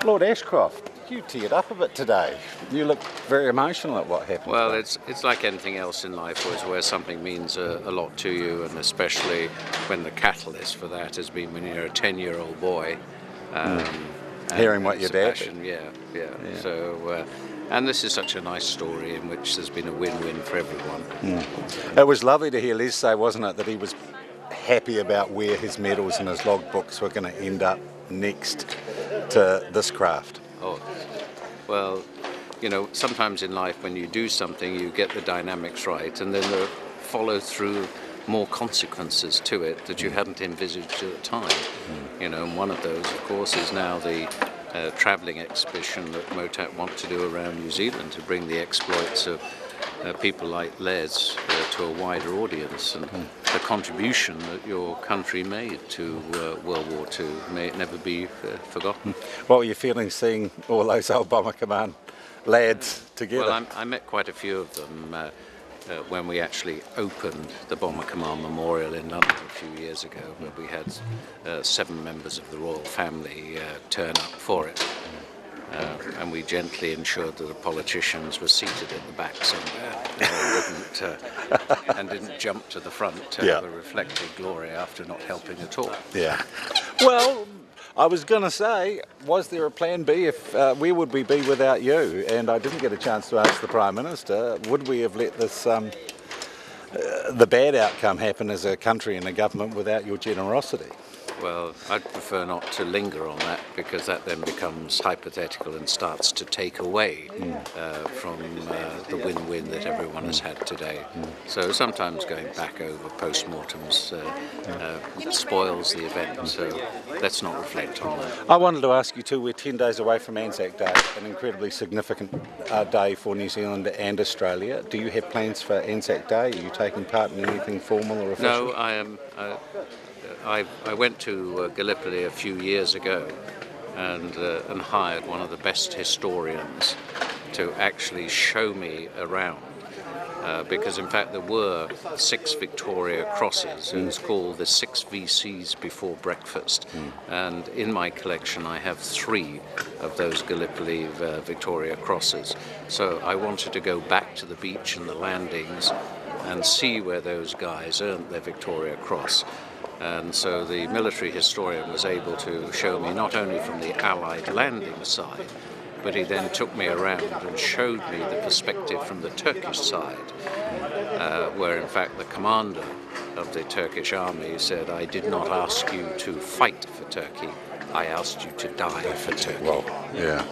Lord Ashcroft, you teared up a bit today. You look very emotional at what happened. Well, today. it's like anything else in life, where something means a lot to you, and especially when the catalyst for that has been when you're a 10-year-old boy. Hearing what your dad did. Yeah. So, and this is such a nice story in which there's been a win-win for everyone. It was lovely to hear Les say, wasn't it, that he was happy about where his medals and his logbooks were going to end up next to this craft. Oh, well, you know, sometimes in life when you do something, you get the dynamics right, and then there follow through more consequences to it that you hadn't envisaged at the time. You know, and one of those, of course, is now the travelling exhibition that MOTAT want to do around New Zealand to bring the exploits of people like Les to a wider audience, and the contribution that your country made to World War II may never be forgotten. What were your feelings seeing all those old Bomber Command lads together? Well, I met quite a few of them when we actually opened the Bomber Command Memorial in London a few years ago, where we had 7 members of the royal family turn up for it. And we gently ensured that the politicians were seated at the back somewhere and didn't jump to the front to have a reflected glory after not helping at all. Yeah. Well, I was going to say, was there a plan B if where would we be without you? And I didn't get a chance to ask the Prime Minister, would we have let this the bad outcome happen as a country and a government without your generosity? Well, I'd prefer not to linger on that, because that then becomes hypothetical and starts to take away from the win-win that everyone has had today. So sometimes going back over post-mortems spoils the event, so let's not reflect on that. I wanted to ask you too, we're 10 days away from Anzac Day, an incredibly significant day for New Zealand and Australia. Do you have plans for Anzac Day? Are you taking part in anything formal or official? No, I am. I went to Gallipoli a few years ago and hired one of the best historians to actually show me around. Because in fact there were 6 Victoria Crosses. It was called the 6 VCs before breakfast. And in my collection I have 3 of those Gallipoli Victoria Crosses. So I wanted to go back to the beach and the landings and see where those guys earned their Victoria Cross. And so the military historian was able to show me not only from the Allied landing side, but he then took me around and showed me the perspective from the Turkish side, where in fact the commander of the Turkish army said, "I did not ask you to fight for Turkey, I asked you to die for Turkey." Well, yeah.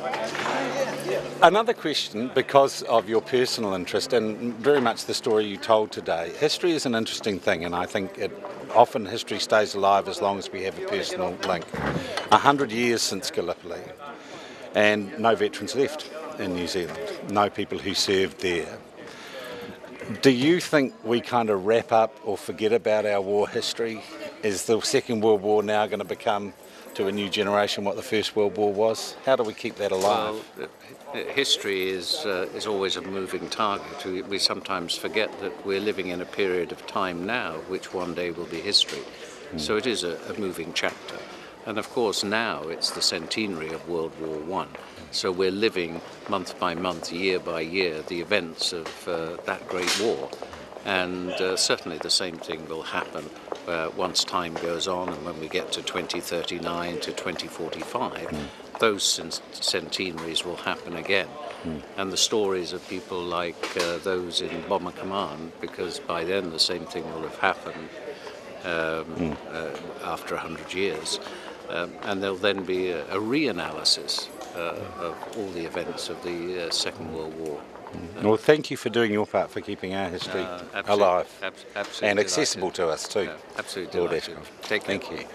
Another question, because of your personal interest and very much the story you told today, history is an interesting thing, and I think often history stays alive as long as we have a personal link. 100 years since Gallipoli, and no veterans left in New Zealand, no people who served there. Do you think we kind of wrap up or forget about our war history? Is the Second World War now going to become, to a new generation, what the First World War was? How do we keep that alive? Well, history is always a moving target. We sometimes forget that we're living in a period of time now which one day will be history. So it is a moving chapter. And of course now it's the centenary of World War I. So we're living month by month, year by year, the events of that great war. And certainly the same thing will happen once time goes on, and when we get to 2039 to 2045, those centenaries will happen again. And the stories of people like those in Bomber Command, because by then the same thing will have happened after 100 years. And there'll then be a reanalysis of all the events of the Second World War. Well, thank you for doing your part for keeping our history alive absolutely and accessible delighted. to us too. Absolutely Lord delighted. Ashcroft. Take care. Thank you.